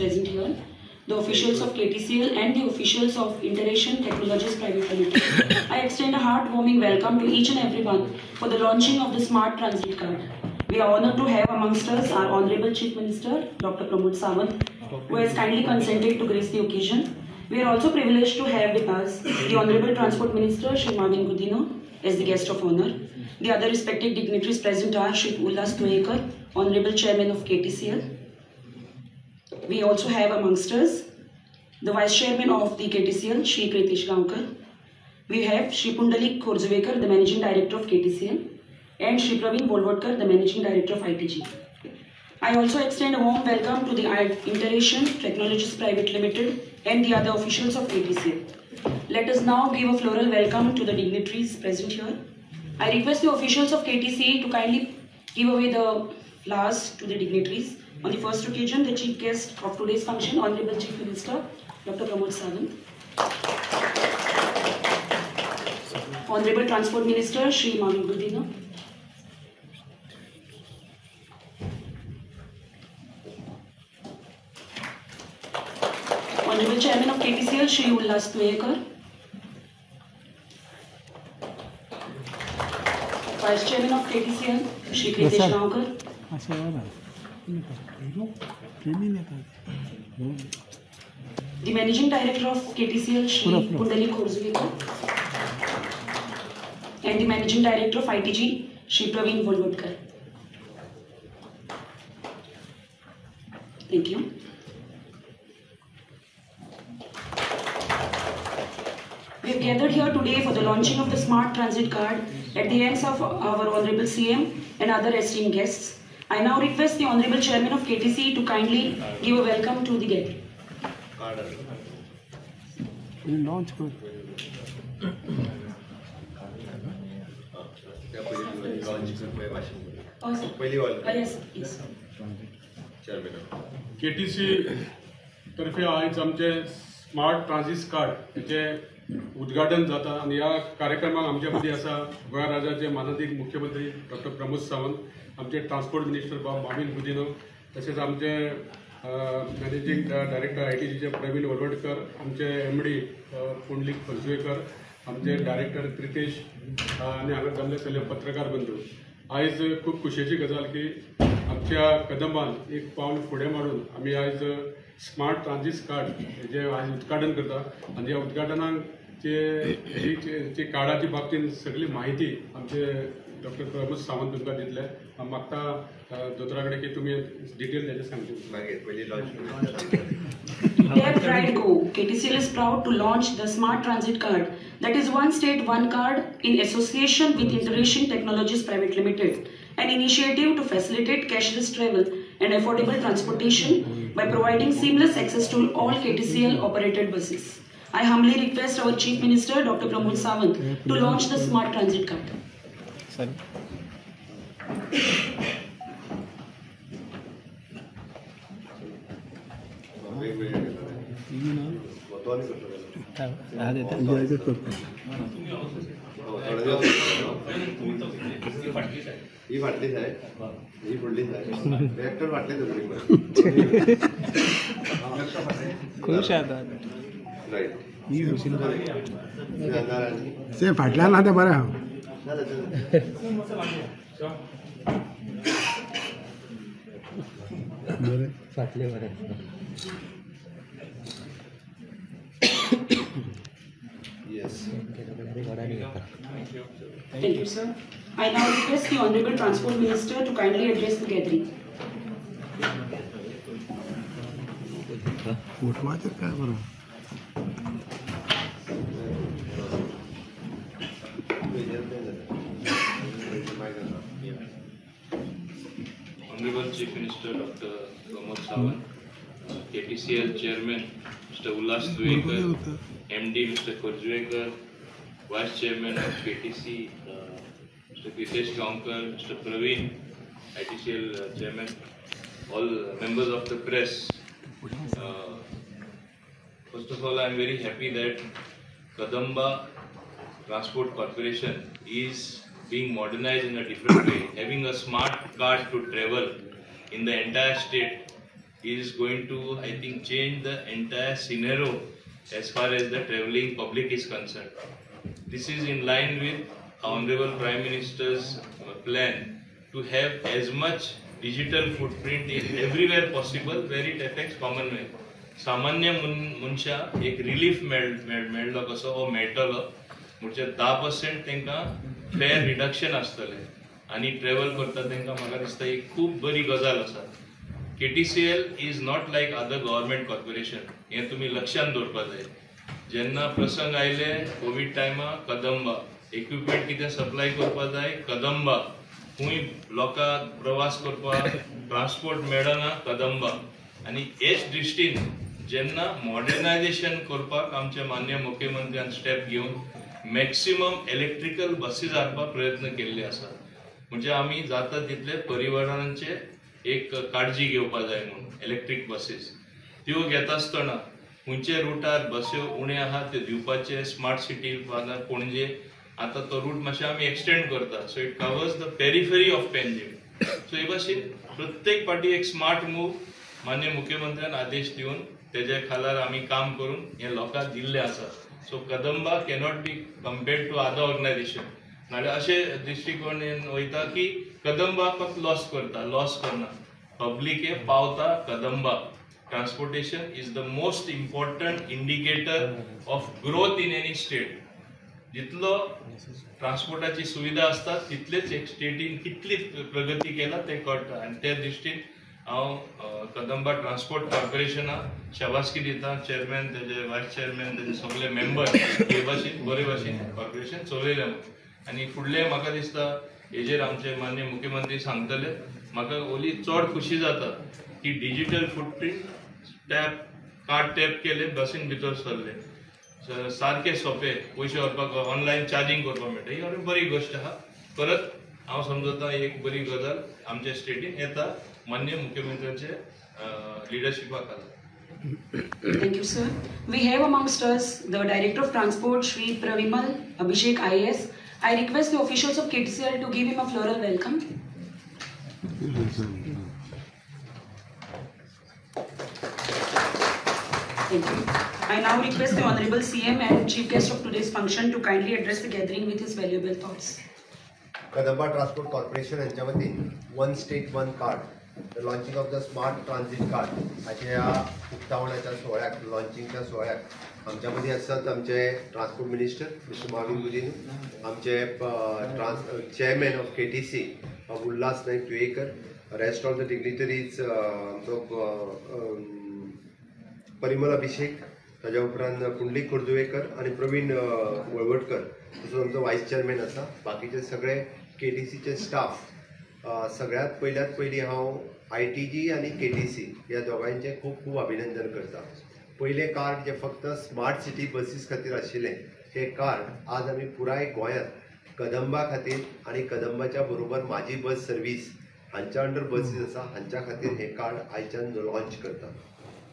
present here, the officials of KTCL and the officials of Iteration Technologies Private Limited. I extend a heartwarming welcome to each and everyone for the launching of the Smart Transit Card. We are honored to have amongst us our Honorable Chief Minister, Dr. Pramod Sawant, who has kindly consented to grace the occasion. We are also privileged to have with us the Honorable Transport Minister, Shri Marvin Gudino, as the guest of honor. The other respected dignitaries present are Shri Ullas Tuekar, Honorable Chairman of KTCL. We also have amongst us the Vice Chairman of the KTCL, Shri Pritesh Gaonkar. We have Shri Pundalik Khorjvekar, the Managing Director of KTCL, and Shri Praveen Bolwadkar, the Managing Director of ITG. I also extend a warm welcome to the Iteration Technologies Private Limited and the other officials of KTCL. Let us now give a floral welcome to the dignitaries present here. I request the officials of KTCL to kindly give away the flowers to the dignitaries. On the first occasion, the chief guest of today's function, Honorable Chief Minister, Dr. Pramod Sawant. Honorable Transport Minister, Shri Marvin Gudino. Honorable Chairman of KTCL, Shri Ullas Tuekar. Vice Chairman of KTCL, Shri Pritesh Gaonkar. The Managing Director of KTCL, Shri Pundalik Khorjvekar. And the Managing Director of ITG, Shri Praveen Bolwadkar. Thank you. We have gathered here today for the launching of the Smart Transit Card at the hands of our Honorable CM and other esteemed guests. I now request the Honorable Chairman of KTC to kindly give a welcome to the gathering. KTC तर्फे आज आमचे smart transit card हेचे उद्घाटन जाता आणि ह्या कार्यक्रमाक आमच्या मदीं आसा गोंय राज्याचे माननीय मुख्यमंत्री डॉक्टर प्रमोद सावंत, आमचे ट्रान्सपोर्ट मिनिस्टर मार्विन गुदिनो, तसेच आमचे मॅनेजिंग डायरेक्टर ITGचे प्रवीण वलवडकर, आमचे MD पुंडलिक खोर्जवेकर, आमचे डायरेक्टर प्रितेश आणि हांगा जमले सगळे पत्रकार बंधू. आयज खूब खुशेची गजाल की आमच्या कदंबान एक पावल फुडें मारून आमी आयज स्मार्ट ट्रांजिट कार्ड हेजे आज उद्घाटन करता आणि ह्या उद्घाटनाक जे कार्डाची बाबतीन सगळी माहिती आमचे डॉक्टर प्रमोद सावंत तुमकां दितले. हांव मागता दोतोरा कडेन की तुमी डिटेल तेजे सांगचे मागीर पयली launch. Left, right, go. KTCL is proud to launch the Smart Transit Card, that is one state, one card, in association with Iteration Technologies Private Limited, an initiative to facilitate cashless travel and affordable transportation by providing seamless access to all KTCL operated buses. I humbly request our Chief Minister, Dr. Pramod Sawant, to launch the Smart Transit Card. Sorry. ही फाटलीच आहे, ही फुडलीच आहे, tractor फाटले सगळी खुश आता right से फाटला ना ते बरं फाटले बरं. Yes. Thank you, sir. I now request the Honorable Transport Minister to kindly address the gathering. काय बरं Honorable Chief Minister Dr. Pramod Sawant, KTCL Chairman Mr. Ullas Tuekar, MD Mr. Khorjvekar, Vice Chairman of KTC Mr. Pritesh Gaonkar, Mr. Praveen, ITCL Chairman, all members of the press. First of all, I am very happy that Kadamba Transport Corporation is being modernized in a different way, having a smart card to travel in the entire state is going to, I think, change the entire scenario as far as the traveling public is concerned. This is in line with Honorable Prime Minister's plan to have as much digital footprint in everywhere possible where it affects common man. सामान्य मनशा एक relief मेळ्ळो कसो हो मेळटलो म्हणजे 10% तांकां fair reduction आसतलें आनी ट्रॅव्हल करता तांकां म्हाका दिसता एक खूब बरी गजाल आसा. KTCL is not like other government corporation, हें तुमी लक्षांत दवरपा जाय. जेन्ना प्रसंग आयले कोविड टायमा कदंबा इक्विपमेंट कितें सप्लाय करपा जाय कदंबा, खूंय लोकांक प्रवास करपाक ट्रान्सपोर्ट मेळना कदंबा. आनी हेच दृश्टीन जेन्ना मॉडर्नायझेशन करपाक आमचे माननीय मुख्यमंत्र्यान स्टेप घेवन मॅक्सिमम इलेक्ट्रिकल बसीस हाडपाक प्रयत्न केल्ले आसा. म्हणजे आमी जाता तितले पर्यावरणाचे एक काळजी घेवपा जाय म्हणून इलेक्ट्रीक बसीस त्यो घेता आसतना खंयचे रुटार बस्यो उणे आहा ते दिवपाचे. स्मार्ट सिटी पणजे आतां तो रूट मातशें आमी एक्सटेंड करता, so it covers the periphery of Panjim. So हे भाशेन प्रत्येक फावटी एक स्मार्ट मूव माननीय मुख्यमंत्र्यान आदेश दिवन तेजे खाला आमी काम करून हे लोकांक दिल्ले आसा. So Kadamba cannot be compared to other organisation. नाल्यार अशे दृश्टीकोनान वयता की कदंबा फक्त लॉस करना. पब्लीक हे पावता Kadamba. Transportation is the most important indicator of growth in any state. जितलो ट्रान्सपोर्टाची सुविधा आसता तितलेच एक स्टेटीन कितली प्रगती केला ते कळटा. आनी त्या दृश्टीन हांव कदंबा ट्रान्सपोर्ट कॉर्पोरेशनाक शाबासकी दिता. चेअरमॅन तेजे वायस चेअरमॅन तेजे सगळे मेंबर हे भाशेन बरे भाशेन कॉर्पोरेशन चलयलें. आनी फुडलें म्हाका दिसता हेजेर आमचे माननीय मुख्यमंत्री सांगतले. म्हाका ओली चड खुशी जाता की डिजिटल फुटप्रिंट कार्ड टॅप केले बसीन भितर सरले सारखे सोपे पयशे व्हरपाक ऑनलायन चार्जिंग करपाक मेळटा. ही बरी गोष्ट आहा. परत हांव समजता एक बरी गजाल आमच्या स्टेटीन येता माननीय मुख्यमंत्र्याचे लिडरशिपा खाला. Thank you, sir. We have amongst us the Director of Transport, Shri Pravimal Abhishek IAS. I request the officials of KTCL to give him a floral welcome. Thank you. I now request the Honorable CM and Chief Guest of today's function to kindly address the gathering with his valuable thoughts. Kadamba transport corporation यांच्या वतीन one state one card the launching of the smart transit card हाच्या ह्या उक्तावणाच्या सोहळ्याक लॉन्चिंगच्या सोहळ्याक आमच्या मदीं आसात आमचे transport minister mister Mauvin Godinho, आमचे chairman of KTC Ulhas Naik Tuyekar, rest of the dignitaries आमचो परिमल अभिषेक, ताज्या उपरांत पुंडलीक कुर्दुवेकर आनी प्रवीण वळवटकर, तसोच आमचो वायस चेअरमॅन आसा. बाकीचे सगळे KTCचे स्टाफ. सगळ्यात पयली हांव ITG आनी KTC ह्या दोगांयचें खूब खूब अभिनंदन करता. पयलें कार्ड जे फक्त स्मार्ट सिटी बसीस खातीर आशिल्लें हें कार्ड आज आमी पुराय गोंयांत कदंबा खातीर आनी कदंबाच्या बरोबर माझी बस सर्वीस हांच्या अंडर बसीस आसा हांच्या खातीर हें कार्ड आयच्यान लॉन्च करता.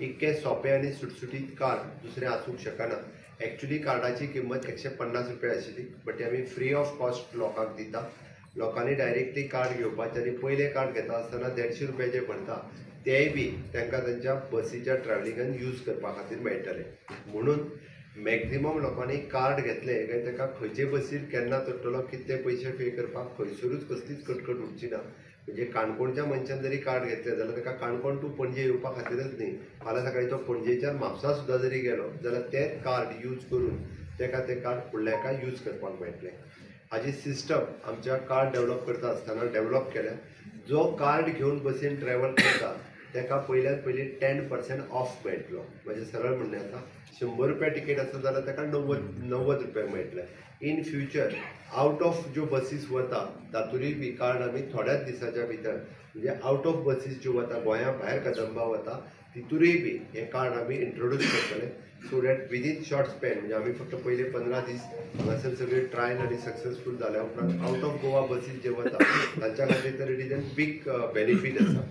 इतकें सोंपें आनी सुटसुटीत कार्ड दुसरें आसूंक शकना. एक्चुली कार्डाची किंमत 150 रुपया आशिल्ली, बट आमी फ्री ऑफ कॉस्ट लोकांक दिता. लोकांनी डायरेक्टली कार्ड घेवपाचें आनी पयलें कार्ड घेता आसतना 150 रुपया जे पडटा तेय बी तांकां तांच्या बसीच्या ट्रॅव्हलिंगान यूज करपा खातीर मेळटले. म्हणून मॅक्झिमम लोकांनी कार्ड घेतले काय ताका खंयचे बसीर केन्ना चडटलो कितले पयशे पे करपाक खंयसरूच कसलीच कटकट उरची ना. म्हणजे काणकोणच्या मनशान जरी कार्ड घेतले जाल्यार ताका काणकोण टू पणजे येवपा खातीरच न्ही, फाल्यां सकाळी तो पणजेच्यान म्हापसा सुद्दां जरी गेलो जाल्यार तेंच कार्ड यूज करून ताका तें कार्ड फुडल्या एका यूज करपाक मेळटलें. हाजी सिस्टम आमच्या कार्ड डेव्हलप करता आसतना डेव्हलप केल्या. जो कार्ड घेवन बसीन ट्रॅव्हल करता ताका पयल्यान पयली 10% ऑफ मेळटलो. म्हणजे सरळ म्हणणें आसा 100 रुपया टिकेट आसा जाल्यार ताका 90 रुपया मेळटले. इन फ्युचर आउट ऑफ ज्यो बसीस वता तातूंतय बी कार्ड आमी थोड्याच दिसाच्या भितर म्हणजे आउट ऑफ बसीस ज्यो वता गोंया भायर कदंबा वता तितूरय बी हें कार्ड आमी इंट्रोड्यूस करतले. So that within short span म्हणजे आमी फक्त पयले 15 दीस हांगासर सगळे ट्रायल आनी सक्सेसफूल जाल्या उपरांत आउट ऑफ गोवा बसीस जे वता तांच्या खातीर तर it is an big benefit आसा.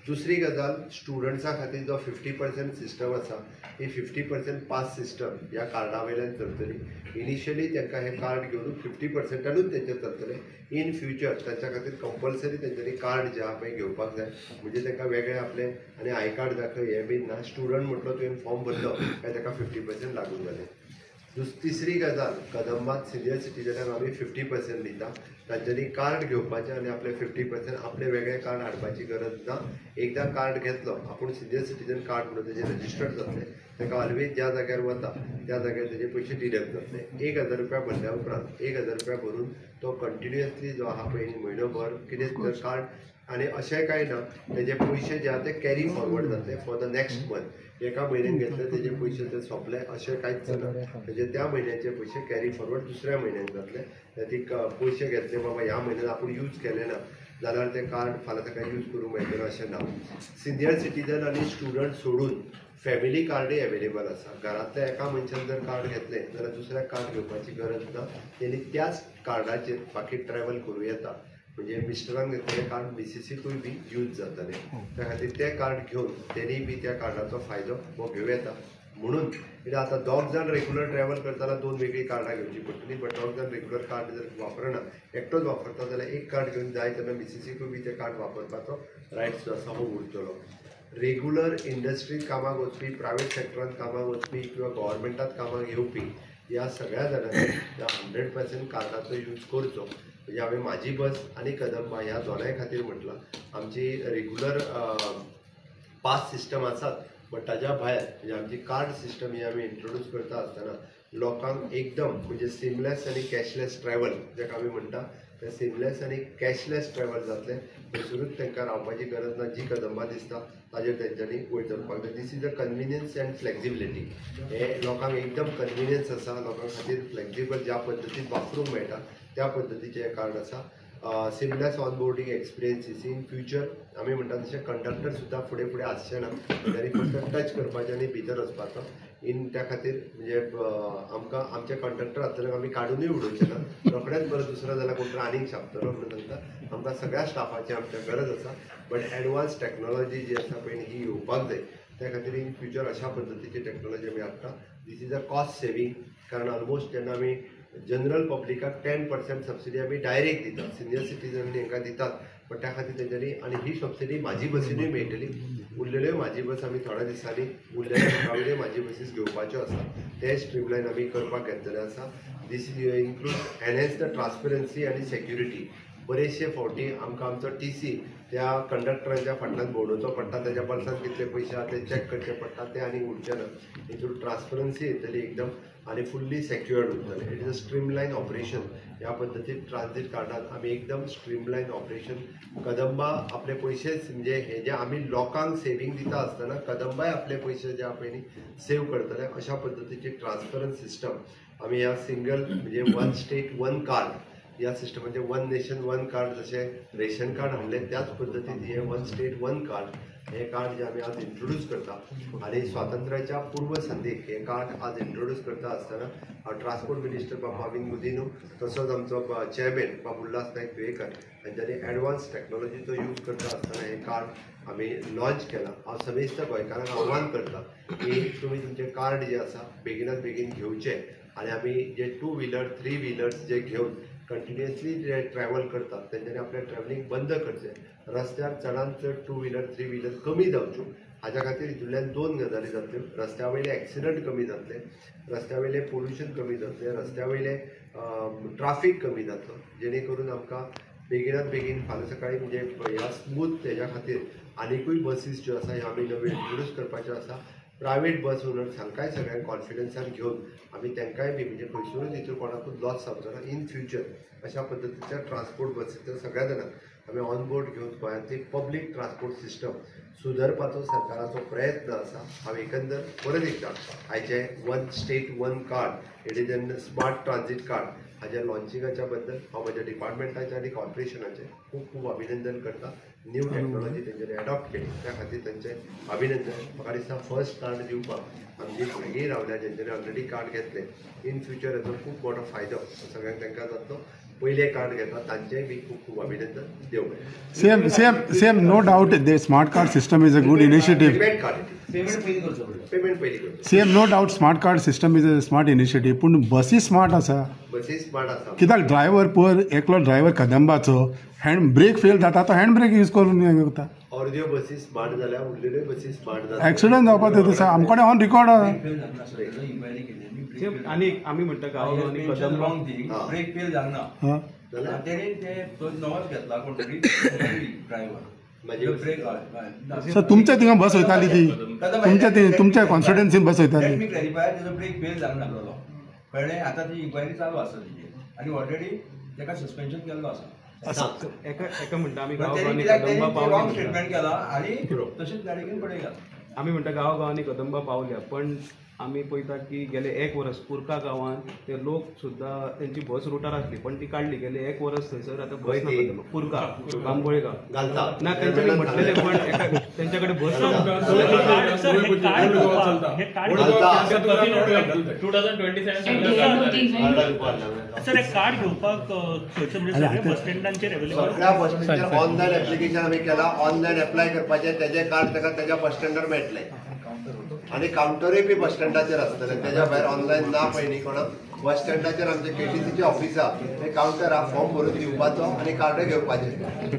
दुसरी गजाल स्टुडंट्सां खातीर जो 50% सिस्टम आसा ही 50% पास सिस्टम ह्या कार्डा वयल्यान चलतली. इनिशियली तांकां हे कार्ड घेवन 50%ानूच तेंचे चलतले. इन फ्युचर तांच्या खातीर कंपल्सरी तेंच्यांनी कार्ड जे आहा पळय घेवपाक जाय. म्हणजे तांकां वेगळे आपले आनी आय कार्ड दाखय हें बीन ना. स्टुडंट म्हटलो तुवें फॉर्म भरलो काय ताका 50% लागून जालें. तिसरी गजाल कदंबात सिनियर सिटीजनाक आमी 50% दिता. तांच्यांनी कार्ड घेवपाचें आनी आपले 50% आपले वेगळे कार्ड हाडपाची गरज ना. एकदां कार्ड घेतलो आपूण सिनियर सिटीजन कार्ड म्हणून तेजें रजिस्टर्ड जातलें. ताका ऑलवेज ज्या जाग्यार वता त्या जाग्यार तेजे पयशे डिडक्ट जातले. 1000 रुपया भरल्या उपरांत 1000 रुपया भरून तो कंटिन्युअसली जो आहा पळय म्हयनोभर कितें तर कार्ड आनी अशें कांय ना तेजे पयशे जे आहा ते कॅरी फॉरवर्ड जातले फॉर द नेक्स्ट मंथ. एका म्हयन्यान घेतले तेजे पयशे ते सोंपले अशें कांयच ना. तेजे त्या म्हयन्याचे पयशे कॅरी फॉरवर्ड दुसऱ्या म्हयन्यान जातले. ती पयशे घेतले बाबा ह्या म्हयन्यान आपूण यूज केले ना जाल्यार ते कार्ड फाल्यां ताका यूज करूंक मेळटलें अशें ना. सिनियर सिटीजन आनी स्टुडंट सोडून फॅमिली कार्डय अवेलेबल आसा. घरांतल्या एका मनशान जर कार्ड घेतलें जाल्यार दुसऱ्याक कार्ड घेवपाची गरज ना. तेणी त्याच कार्डाचेर बाकी ट्रॅव्हल करूं येता. म्हणजे मिस्टरान घेतलेलें कार्ड मिसेसीकूय बी यूज जातलें. त्या खातीर तें कार्ड घेवन तेणी बी त्या कार्डाचो फायदो हो घेवं येता. म्हणून आतां दोग जाण रेग्युलर ट्रॅव्हल करता जाल्यार 2 वेगळी कार्डां घेवची पडटलीं. बट दोग जाण रेग्युलर कार्ड जर वापरना एकटोच वापरता जाल्यार एक कार्ड घेवन जाय तेन्ना मिसेसीकूय बी तें कार्ड वापरपाचो रायट्स जो आसा हो उरतलो. रेग्युलर इंडस्ट्रींत कामाक वचपी, प्रायवेट सॅक्टरांत कामाक वचपी किंवा गव्हर्मेंटांत कामाक येवपी ह्या सगळ्या जाणांनी ह्या 100% कार्डाचो यूज करचो. म्हणजे हांवें म्हाजी बस आनी कदंबा ह्या दोनांय खातीर म्हटलां. आमची रेग्युलर पास सिस्टम आसात बट ताज्या भायर म्हणजे आमची कार्ड सिस्टम ही आमी इंट्रोड्यूस करता आसतना लोकांक एकदम म्हणजे सिमलेस आनी कॅशलेस ट्रॅव्हल जेका आमी म्हणटा तें सिमलेस आनी कॅशलेस ट्रॅव्हल जातलें. थंयसरूच तांकां रावपाची गरज ना. जी कदंबा दिसता ताजेर तेंच्यांनी वयर चलपाक जाय. This is a convenience and flexibility. हे लोकांक एकदम कन्विनियन्स आसा. लोकां खातीर फ्लेक्झिबल ज्या पद्दतीन वापरूंक मेळटा त्या पद्दतीचें हें कार्ड आसा. Seamless on boarding experiences in future आमी म्हणटा तशें कंडक्टर सुद्दां फुडें फुडें आसचे ना. तांणी फक्त टच करपाचें आनी भितर वचपाचो. इन त्या खातीर म्हणजे आमकां आमचे कंडक्टर आसतले आमी काडूनय उडोवचे ना. रोखडेंच बरो दुसरो जाल्यार कोण तरी आनीक शापतलो म्हणून सांगता. आमकां सगळ्या स्टाफाची आमच्या गरज आसा. बट एडवान्स टॅक्नोलॉजी जी आसा पळय ही येवपाक जाय. त्या खातीर इन फ्युचर अशा पद्दतीची टॅक्नोलॉजी आमी हाडटा. This is a cost saving. कारण ऑलमोस्ट जेन्ना आमी जनरल पब्लिकाक 10% सबसिडी आमी डायरेक्ट दितात. सिनियर सिटीजनांनी हांकां दितात बट त्या खातीर तेंच्यांनी आनी ही सबसिडी म्हाजी बसीनूय मेळटली. उरलेल्यो म्हाजी बस आमी थोड्या दिसांनी उरलेल्यो म्हाजी बसीस घेवपाच्यो आसा. ते स्ट्रीमलायन आमी करपाक घेतलेले आसा. This is include enhance the transparency आनी सेक्युरिटी. बरेचशे फावटी आमकां आमचो TC त्या कंडक्टरांच्या फाटल्यान भोंवडोवचो पडटा. तेज्या पर्सान कितले पयशे आहा ते चॅक करचे पडटा. ते आनी उरचे ना. हितून ट्रान्सपरन्सी येतली एकदम आनी फुल्ली सेक्युअर्ड उरतलें. It is a streamline operation. ह्या पद्दतीन ट्रान्झीट कार्डान आमी एकदम स्ट्रीमलायन ऑपरेशन. कदंबा आपले पयशे म्हणजे हे जे आमी लोकांक सेवींग दिता आसतना कदंबाय आपले पयशे जे आहा पळय न्ही सेव करतले. अशा पद्दतीची ट्रान्सपरंट सिस्टम आमी ह्या सिंगल म्हणजे 1 स्टेट 1 कार्ड ह्या सिस्टमाचे 1 नेशन 1 कार्ड जशें रेशन कार्ड हाडलें त्याच पद्दतीन हे 1 स्टेट 1 कार्ड हे कार्ड जे आमी आज इंट्रोड्यूस करता. आनी स्वातंत्र्याच्या पूर्व संदेक हे कार्ड आज इंट्रोड्यूस करता आसतना ट्रान्सपोर्ट मिनिस्टर बाबा अरविंद मोदीन तसोच आमचो चेअरमॅन बाबा उल्हास नायक तुयेकर हांच्यांनी एडवान्स टॅक्नोलॉजीचो यूज करता आसतना हे कार्ड आमी लॉन्च केलां. हांव समेस्त गोंयकारांक आव्हान करता की तुमी तुमचें कार्ड जें आसा बेगिनात बेगीन घेवचें. आनी आमी जे 2 व्हिलर 3 व्हिलर्स जे घेवन कंटिन्युअसली जे ट्रॅव्हल करतात तेंच्यांनी आपलें ट्रॅव्हलिंग बंद करचें. रस्त्यार चडांत चड 2 व्हिलर 3 व्हिलर कमी जावच्यो. हाच्या खातीर हितूंतल्यान 2 गजाली जातल्यो. रस्त्या वयले एक्सिडंट कमी जातले. रस्त्या वयलें पोल्युशन कमी जातलें. रस्त्या वयलें ट्राफीक कमी जातलो. जेणे करून आमकां बेगिनात बेगीन फाल्यां सकाळीं म्हणजे ह्या स्मूथ तेज्या खातीर आनिकूय बसीस ज्यो आसा ह्यो आमी नव्यो इंट्रोड्यूस करपाच्यो आसा. प्रायवेट बस ओनर्स हांकांय सगळ्यांक कॉन्फिडन्सान घेवन आमी तांकांय बी म्हणजे खंयसरूच हितून कोणाकूच लॉस जावचो ना. इन फ्युचर अशा पद्दतीच्या ट्रान्सपोर्ट बसीच्या सगळ्या जाणांक आमी ऑन बोर्ड घेवन गोंयांतली पब्लीक ट्रान्सपोर्ट सिस्टम सुदारपाचो सरकाराचो प्रयत्न आसा. हांव एकंदर परत एकदां आयचें 1 state 1 card it is N smart transit card हाज्या लॉन्चिंगाच्या बद्दल हांव म्हज्या डिपार्टमेंटाचें आनी कॉर्पोरेशनाचें खूब खूब अभिनंदन करता. न्यू टॅक्नोलॉजी तेंच्यांनी एडॉप्ट केली त्या खातीर तेंचें अभिनंदन. म्हाका दिसता फर्स्ट कार्ड दिवपाक आमची भुरगीं रावल्या जेंच्यांनी ऑलरेडी कार्ड घेतलें. इन फ्युचर हेचो खूब मोठो फायदो सगळ्यांक तांकां जातलो. पयले कार्ड घेतात तांचेय बी खूब खूब अभिनंदन देव बरें. Same no doubt the smart card system is a good initiative. Payment card payment पयलीं करचो. Same no doubt smart card system is a smart initiative. पूण बसी स्मार्ट आसा. बसी स्मार्ट आसा. कित्याक ड्रायव्हर पळय एकलो ड्रायव्हर कदंबाचो हँड ब्रेक फेल जाता तो हँड ब्रेक यूज करून हें करता. अर्द्यो बसी स्मार्ट जाल्या उरलेल्यो बसी स्मार्ट जाता. एक्सिडंट जावपाक ते आसा आमकडे ऑन रिकॉर्ड आहा. आनी आमी म्हणटा गांवांनी कदंबा ब्रेक फेल जालना हा. जाल्यार तेणी ते नवोच घेतला कोण तरी ड्रायव्हर म्हाजी ब्रेक सर तुमच्या थिंगा बस वयताली ती तुमच्या कॉन्स्टिट्युएन्सीन बस वयताली. टेक्नीक व्हेरीफायर तेजो ब्रेक फेल जावंक लागलो कळ्ळें. आतां ती इन्क्वायरी चालू आसा तेजी आनी ऑलरेडी ताका सस्पेन्शन केल्लो आसा. एका म्हणटा आमी पण गांवांनी तेणी कित्याक कदंबा तेणी रॉंग पावली स्टेटमेंट केला आनी तशेंच गाडी घेवन पळय घाला. आमी म्हणटा गांवांनी कदंबा पावल्या पण आमी पळयता की गेले 1 वर्स कुर्का गांवांत ते लोक सुद्दां तेंची बस रुटार आसली पण ती काडली. गेले 1 वर्स थंयसर आतां बस ना कदंबा. कुर्का बांबोळेगांव घालता. ना तेंच्यांनी म्हटलेले पण तेंच्या कडेन बस ना. At the end of the event, sir एक कार्ड घेवपाक खंयचे म्हणजे सगळ्या बस स्टँडांचेर अवेलेबल सगळ्या बस स्टँडाचेर ऑनलायन एप्लिकेशन आमी केला. ऑनलायन एप्लाय करपाचें तेजें कार्ड ताका तेज्या बस स्टँडार मेळटलें आनी कावंटरूय बी बस स्टँडाचेर आसतले. तेज्या भायर ऑनलायन ना पळय न्ही कोणाक. बस स्टँडाचेर आमचे केटीसीचे ऑफिस आहा. ते कावंटर आहा. फॉर्म भरून दिवपाचो आनी कार्ड घेवपाचें.